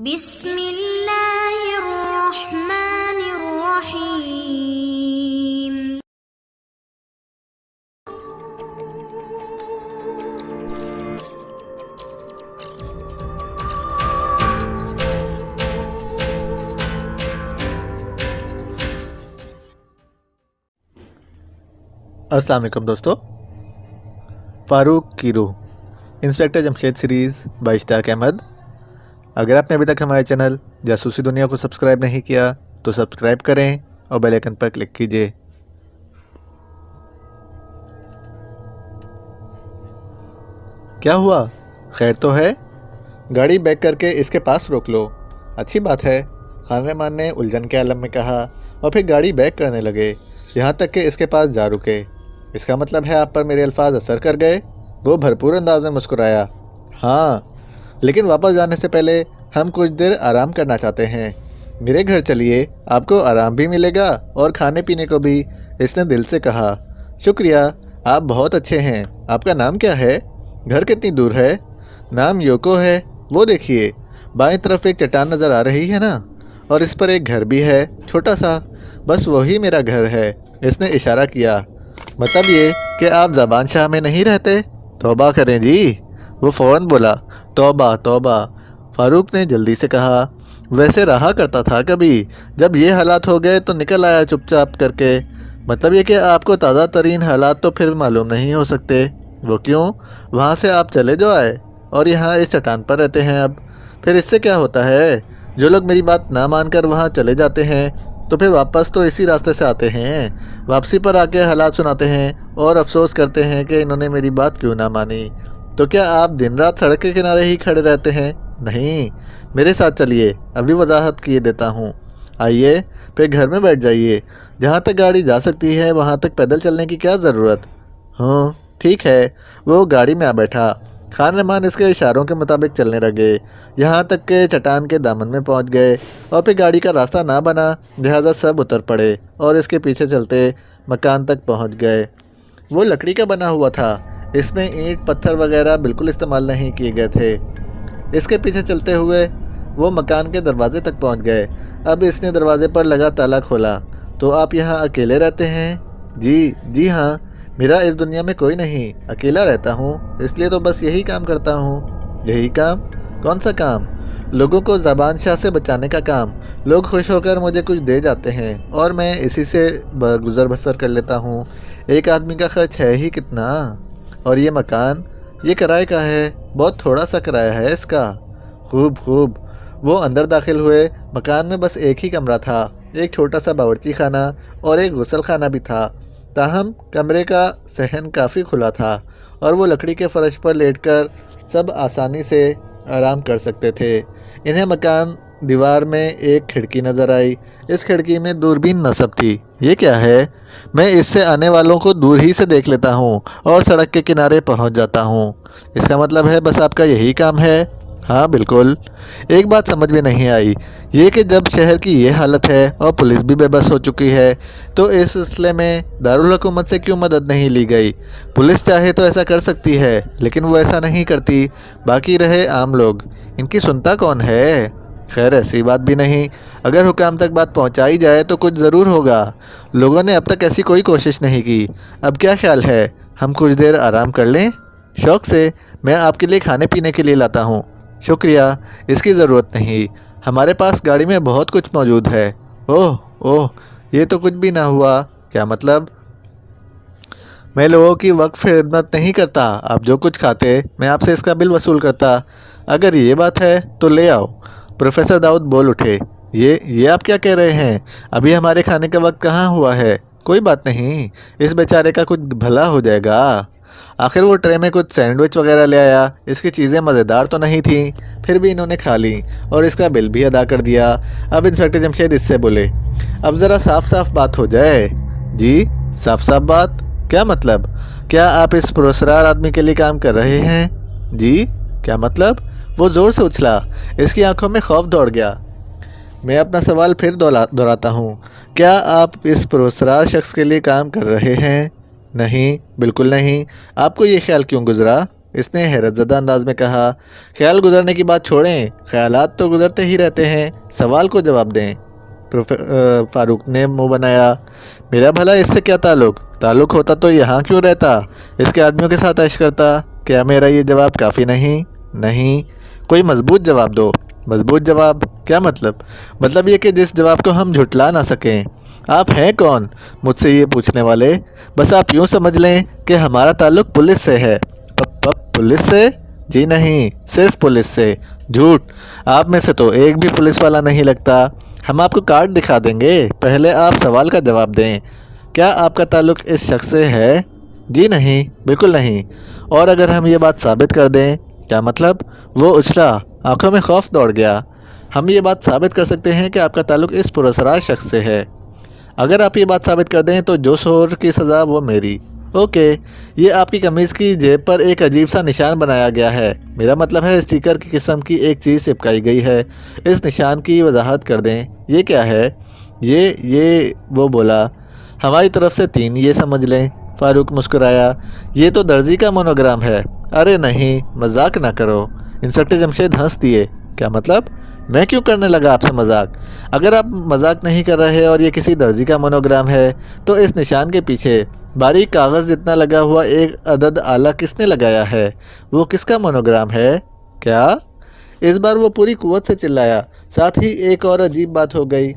بسم اللہ الرحمن الرحیم۔ السلام علیکم دوستو، فاروق کی روح انسپیکٹر جمشید سیریز بائی اشتیاق احمد۔ اگر آپ نے ابھی تک ہمارے چینل جاسوسی دنیا کو سبسکرائب نہیں کیا تو سبسکرائب کریں اور بیل آئیکن پر کلک کیجیے۔ کیا ہوا؟ خیر تو ہے؟ گاڑی بیک کر کے اس کے پاس روک لو۔ اچھی بات ہے، خان رحمان نے الجھن کے عالم میں کہا اور پھر گاڑی بیک کرنے لگے، یہاں تک کہ اس کے پاس جا رکے۔ اس کا مطلب ہے آپ پر میرے الفاظ اثر کر گئے؟ وہ بھرپور انداز میں مسکرایا۔ ہاں، لیکن واپس جانے سے پہلے ہم کچھ دیر آرام کرنا چاہتے ہیں۔ میرے گھر چلیے، آپ کو آرام بھی ملے گا اور کھانے پینے کو بھی، اس نے دل سے کہا۔ شکریہ، آپ بہت اچھے ہیں۔ آپ کا نام کیا ہے؟ گھر کتنی دور ہے؟ نام یوکو ہے۔ وہ دیکھیے، بائیں طرف ایک چٹان نظر آ رہی ہے نا، اور اس پر ایک گھر بھی ہے، چھوٹا سا۔ بس وہی میرا گھر ہے، اس نے اشارہ کیا۔ مطلب یہ کہ آپ زبان شاہ میں نہیں رہتے؟ توبہ کریں جی، وہ فوراً بولا۔ توبہ توبہ، فاروق نے جلدی سے کہا۔ ویسے رہا کرتا تھا کبھی، جب یہ حالات ہو گئے تو نکل آیا چپ چاپ کر کے۔ مطلب یہ کہ آپ کو تازہ ترین حالات تو پھر معلوم نہیں ہو سکتے۔ وہ کیوں؟ وہاں سے آپ چلے جو آئے اور یہاں اس چٹان پر رہتے ہیں اب۔ پھر اس سے کیا ہوتا ہے؟ جو لوگ میری بات نہ مان کر وہاں چلے جاتے ہیں تو پھر واپس تو اسی راستے سے آتے ہیں۔ واپسی پر آ کے حالات سناتے ہیں اور افسوس کرتے ہیں کہ انہوں نے میری بات کیوں نہ مانی۔ تو کیا آپ دن رات سڑک کے کنارے ہی کھڑے رہتے ہیں؟ نہیں، میرے ساتھ چلیے، ابھی وضاحت کیے دیتا ہوں۔ آئیے، پھر گھر میں بیٹھ جائیے۔ جہاں تک گاڑی جا سکتی ہے وہاں تک پیدل چلنے کی کیا ضرورت؟ ہاں ٹھیک ہے۔ وہ گاڑی میں آ بیٹھا۔ خان رحمان اس کے اشاروں کے مطابق چلنے لگے، یہاں تک کہ چٹان کے دامن میں پہنچ گئے، اور پھر گاڑی کا راستہ نہ بنا، لہٰذا سب اتر پڑے اور اس کے پیچھے چلتے مکان تک پہنچ گئے۔ وہ لکڑی کا بنا ہوا تھا، اس میں اینٹ پتھر وغیرہ بالکل استعمال نہیں کیے گئے تھے۔ اس کے پیچھے چلتے ہوئے وہ مکان کے دروازے تک پہنچ گئے۔ اب اس نے دروازے پر لگا تالا کھولا۔ تو آپ یہاں اکیلے رہتے ہیں؟ جی ہاں، میرا اس دنیا میں کوئی نہیں، اکیلا رہتا ہوں، اس لیے تو بس یہی کام کرتا ہوں۔ یہی کام؟ کون سا کام؟ لوگوں کو زبان شاہ سے بچانے کا کام۔ لوگ خوش ہو کر مجھے کچھ دے جاتے ہیں اور میں اسی سے گزر بسر کر لیتا ہوں۔ ایک آدمی کا خرچ ہے ہی کتنا؟ اور یہ مکان؟ یہ کرائے کا ہے، بہت تھوڑا سا کرایہ ہے اس کا۔ خوب۔ وہ اندر داخل ہوئے۔ مکان میں بس ایک ہی کمرہ تھا، ایک چھوٹا سا باورچی خانہ اور ایک غسل خانہ بھی تھا۔ تاہم کمرے کا صحن کافی کھلا تھا اور وہ لکڑی کے فرش پر لیٹ کر سب آسانی سے آرام کر سکتے تھے۔ انہیں مکان دیوار میں ایک کھڑکی نظر آئی۔ اس کھڑکی میں دوربین نصب تھی۔ یہ کیا ہے؟ میں اس سے آنے والوں کو دور ہی سے دیکھ لیتا ہوں اور سڑک کے کنارے پہنچ جاتا ہوں۔ اس کا مطلب ہے بس آپ کا یہی کام ہے؟ ہاں بالکل۔ ایک بات سمجھ میں نہیں آئی، یہ کہ جب شہر کی یہ حالت ہے اور پولیس بھی بے بس ہو چکی ہے تو اس سلسلے میں دارالحکومت سے کیوں مدد نہیں لی گئی؟ پولیس چاہے تو ایسا کر سکتی ہے لیکن وہ ایسا نہیں کرتی۔ باقی رہے عام لوگ، ان کی سنتا کون ہے؟ خیر ایسی بات بھی نہیں، اگر حکام تک بات پہنچائی جائے تو کچھ ضرور ہوگا۔ لوگوں نے اب تک ایسی کوئی کوشش نہیں کی۔ اب کیا خیال ہے ہم کچھ دیر آرام کر لیں؟ شوق سے، میں آپ کے لیے کھانے پینے کے لیے لاتا ہوں۔ شکریہ، اس کی ضرورت نہیں، ہمارے پاس گاڑی میں بہت کچھ موجود ہے۔ اوہ، یہ تو کچھ بھی نہ ہوا۔ کیا مطلب؟ میں لوگوں کی وقف خدمت نہیں کرتا، آپ جو کچھ کھاتے میں آپ سے اس کا بل وصول کرتا۔ اگر یہ بات ہے تو لے آؤ۔ پروفیسر داؤد بول اٹھے۔ یہ آپ کیا کہہ رہے ہیں؟ ابھی ہمارے کھانے کا وقت کہاں ہوا ہے؟ کوئی بات نہیں، اس بیچارے کا کچھ بھلا ہو جائے گا۔ آخر وہ ٹرے میں کچھ سینڈوچ وغیرہ لے آیا۔ اس کی چیزیں مزیدار تو نہیں تھیں، پھر بھی انہوں نے کھا لیں اور اس کا بل بھی ادا کر دیا۔ اب انسپیکٹر جمشید اس سے بولے، اب ذرا صاف بات ہو جائے۔ جی، صاف بات؟ کیا مطلب؟ کیا آپ اس پراسرار آدمی کے لیے کام کر رہے ہیں؟ جی، کیا مطلب؟ وہ زور سے اچھلا، اس کی آنکھوں میں خوف دوڑ گیا۔ میں اپنا سوال پھر دہراتا ہوں، کیا آپ اس پراسرار شخص کے لیے کام کر رہے ہیں؟ نہیں، بالکل نہیں۔ آپ کو یہ خیال کیوں گزرا؟ اس نے حیرت زدہ انداز میں کہا۔ خیال گزرنے کی بات چھوڑیں، خیالات تو گزرتے ہی رہتے ہیں، سوال کو جواب دیں۔ فاروق نے منہ بنایا۔ میرا بھلا اس سے کیا تعلق ہوتا تو یہاں کیوں رہتا، اس کے آدمیوں کے ساتھ عیش کرتا؟ کیا میرا یہ جواب کافی نہیں؟ نہیں، کوئی مضبوط جواب دو۔ مضبوط جواب؟ کیا مطلب یہ کہ جس جواب کو ہم جھٹلا نہ سکیں۔ آپ ہیں کون مجھ سے یہ پوچھنے والے؟ بس آپ یوں سمجھ لیں کہ ہمارا تعلق پولیس سے ہے۔ پولیس سے؟ جی نہیں، صرف پولیس سے۔ جھوٹ، آپ میں سے تو ایک بھی پولیس والا نہیں لگتا۔ ہم آپ کو کارڈ دکھا دیں گے، پہلے آپ سوال کا جواب دیں۔ کیا آپ کا تعلق اس شخص سے ہے؟ جی نہیں، بالکل نہیں۔ اور اگر ہم یہ بات ثابت کر دیں؟ کیا مطلب؟ وہ اچھلا، آنکھوں میں خوف دوڑ گیا۔ ہم یہ بات ثابت کر سکتے ہیں کہ آپ کا تعلق اس پراسرار شخص سے ہے۔ اگر آپ یہ بات ثابت کر دیں تو جو شور کی سزا وہ میری۔ اوکے، یہ آپ کی قمیض کی جیب پر ایک عجیب سا نشان بنایا گیا ہے، میرا مطلب ہے اسٹیکر کی قسم کی ایک چیز چپکائی گئی ہے۔ اس نشان کی وضاحت کر دیں، یہ کیا ہے؟ یہ وہ بولا۔ ہماری طرف سے 3 یہ سمجھ لیں۔ فاروق مسکرایا۔ یہ تو درزی کا مونوگرام ہے۔ ارے نہیں، مذاق نہ کرو۔ انسپکٹر جمشید ہنس دیے۔ کیا مطلب؟ میں کیوں کرنے لگا آپ سے مذاق؟ اگر آپ مذاق نہیں کر رہے اور یہ کسی درزی کا مونوگرام ہے تو اس نشان کے پیچھے باریک کاغذ جتنا لگا ہوا ایک عدد آلہ کس نے لگایا ہے؟ وہ کس کا مونوگرام ہے؟ کیا؟ اس بار وہ پوری قوت سے چلایا۔ ساتھ ہی ایک اور عجیب بات ہو گئی۔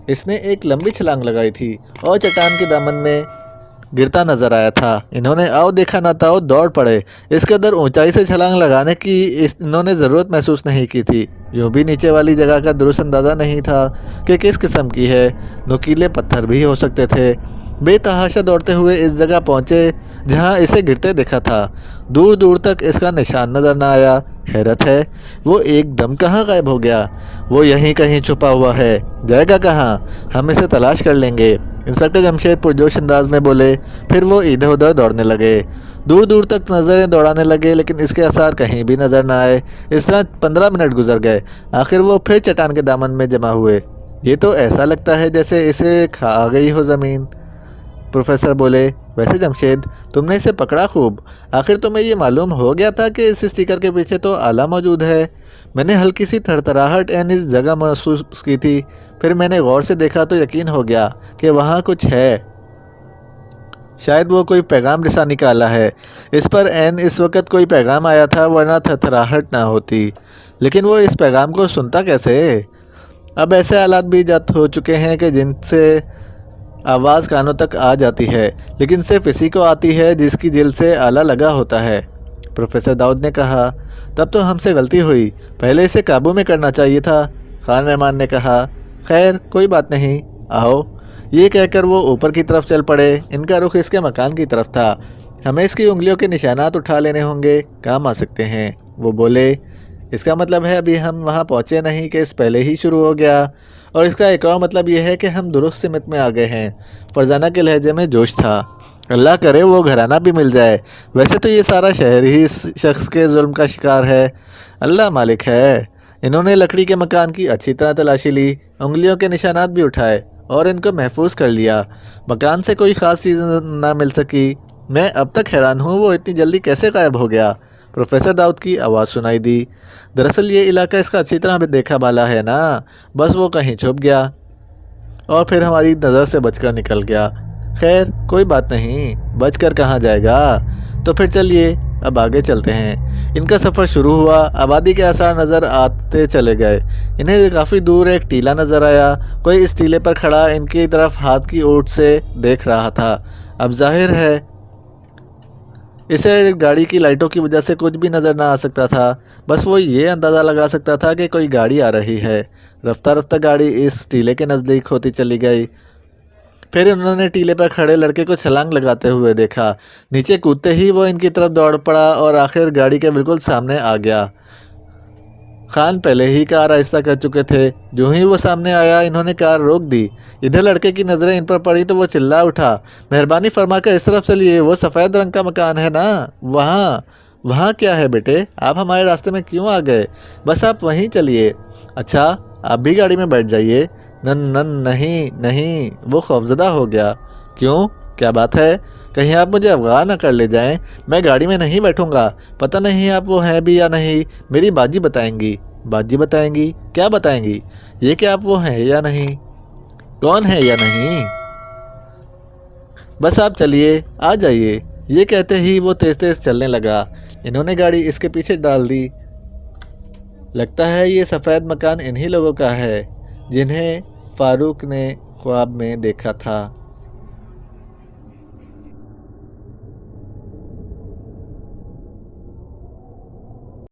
اس نے ایک لمبی چھلانگ لگائی تھی اور چٹان کے دامن میں گرتا نظر آیا تھا۔ انہوں نے آؤ دیکھا نہ تاؤ دوڑ پڑے۔ اس قدر اونچائی سے چھلانگ لگانے کی انہوں نے ضرورت محسوس نہیں کی تھی۔ یوں بھی نیچے والی جگہ کا درست اندازہ نہیں تھا کہ کس قسم کی ہے، نوکیلے پتھر بھی ہو سکتے تھے۔ بے تحاشا دوڑتے ہوئے اس جگہ پہنچے جہاں اسے گرتے دیکھا تھا۔ دور دور تک اس کا نشان نظر نہ آیا۔ حیرت ہے، وہ ایک دم کہاں غائب ہو گیا؟ وہ یہیں کہیں چھپا ہوا ہے، جائے گا کہاں؟ ہم اسے تلاش کر لیں گے، انسپکٹر جمشید پرجوش انداز میں بولے۔ پھر وہ ادھر ادھر دوڑنے لگے، دور دور تک نظریں دوڑانے لگے، لیکن اس کے آثار کہیں بھی نظر نہ آئے۔ اس طرح 15 منٹ گزر گئے۔ آخر وہ پھر چٹان کے دامن میں جمع ہوئے۔ یہ تو ایسا لگتا ہے جیسے اسے کھا گئی ہو زمین، پروفیسر بولے۔ ویسے جمشید، تم نے اسے پکڑا خوب۔ آخر تمہیں یہ معلوم ہو گیا تھا کہ اس اسٹیکر کے پیچھے تو آلہ موجود ہے؟ میں نے ہلکی سی تھرتھراہٹ اس جگہ محسوس کی تھی، پھر میں نے غور سے دیکھا تو یقین ہو گیا کہ وہاں کچھ ہے۔ شاید وہ کوئی پیغام رسانی کا آلہ ہے۔ اس پر اس وقت کوئی پیغام آیا تھا، ورنہ تھرتھراہٹ نہ ہوتی۔ لیکن وہ اس پیغام کو سنتا کیسے؟ اب ایسے آلات بھی ایجاد ہو چکے ہیں کہ جن سے آواز کانوں تک آ جاتی ہے، لیکن صرف اسی کو آتی ہے جس کی جلد سے آلہ لگا ہوتا ہے۔ پروفیسر داؤد نے کہا۔ تب تو ہم سے غلطی ہوئی، پہلے اسے قابو میں کرنا چاہیے تھا، خان رحمان نے کہا۔ خیر کوئی بات نہیں، آؤ۔ یہ کہہ کر وہ اوپر کی طرف چل پڑے۔ ان کا رخ اس کے مکان کی طرف تھا۔ ہمیں اس کی انگلیوں کے نشانات اٹھا لینے ہوں گے، کام آ سکتے ہیں، وہ بولے۔ اس کا مطلب ہے ابھی ہم وہاں پہنچے نہیں کہ اس پہلے ہی شروع ہو گیا، اور اس کا ایک اور مطلب یہ ہے کہ ہم درست سمت میں آ گئے ہیں۔ فرزانہ کے لہجے میں جوش تھا۔ اللہ کرے وہ گھرانہ بھی مل جائے، ویسے تو یہ سارا شہر ہی اس شخص کے ظلم کا شکار ہے۔ اللہ مالک ہے۔ انہوں نے لکڑی کے مکان کی اچھی طرح تلاشی لی، انگلیوں کے نشانات بھی اٹھائے اور ان کو محفوظ کر لیا۔ مکان سے کوئی خاص چیز نہ مل سکی۔ میں اب تک حیران ہوں وہ اتنی جلدی کیسے غائب ہو گیا۔ پروفیسر داؤد کی آواز سنائی دی۔ دراصل یہ علاقہ اس کا اچھی طرح دیکھا بالا ہے نا، بس وہ کہیں چھپ گیا اور پھر ہماری نظر سے بچ کر نکل گیا۔ خیر کوئی بات نہیں، بچ کر کہاں جائے گا۔ تو پھر چلیے اب آگے چلتے ہیں۔ ان کا سفر شروع ہوا، آبادی کے آثار نظر آتے چلے گئے۔ انہیں کافی دور ایک ٹیلہ نظر آیا۔ کوئی اس ٹیلے پر کھڑا ان کی طرف ہاتھ کی اوٹ سے دیکھ رہا تھا۔ اب ظاہر ہے اسے گاڑی کی لائٹوں کی وجہ سے کچھ بھی نظر نہ آ سکتا تھا، بس وہ یہ اندازہ لگا سکتا تھا کہ کوئی گاڑی آ رہی ہے۔ رفتہ رفتہ گاڑی اس ٹیلے کے نزدیک ہوتی چلی گئی۔ پھر انہوں نے ٹیلے پر کھڑے لڑکے کو چھلانگ لگاتے ہوئے دیکھا۔ نیچے کودتے ہی وہ ان کی طرف دوڑ پڑا اور آخر گاڑی کے بالکل سامنے آ گیا۔ خان پہلے ہی کار آہستہ کر چکے تھے۔ جو ہی وہ سامنے آیا انہوں نے کار روک دی۔ ادھر لڑکے کی نظریں ان پر پڑی تو وہ چلا اٹھا، مہربانی فرما کر اس طرف چلیے، وہ سفید رنگ کا مکان ہے نا وہاں کیا ہے بیٹے؟ آپ ہمارے راستے میں کیوں آ گئے؟ بس آپ وہیں چلیے۔ اچھا آپ بھی گاڑی میں بیٹھ جائیے۔ نہیں، وہ خوفزدہ ہو گیا۔ کیوں؟ کیا بات ہے؟ کہیں آپ مجھے افغان نہ کر لے جائیں؟ میں گاڑی میں نہیں بیٹھوں گا۔ پتہ نہیں آپ وہ ہیں بھی یا نہیں، میری باجی بتائیں گی۔ باجی بتائیں گی؟ کیا بتائیں گی؟ یہ کہ آپ وہ ہیں یا نہیں، کون ہے یا نہیں۔ بس آپ چلیے، آ جائیے۔ یہ کہتے ہی وہ تیز تیز چلنے لگا۔ انہوں نے گاڑی اس کے پیچھے ڈال دی۔ لگتا ہے یہ سفید مکان انہی لوگوں کا ہے جنہیں فاروق نے خواب میں دیکھا تھا۔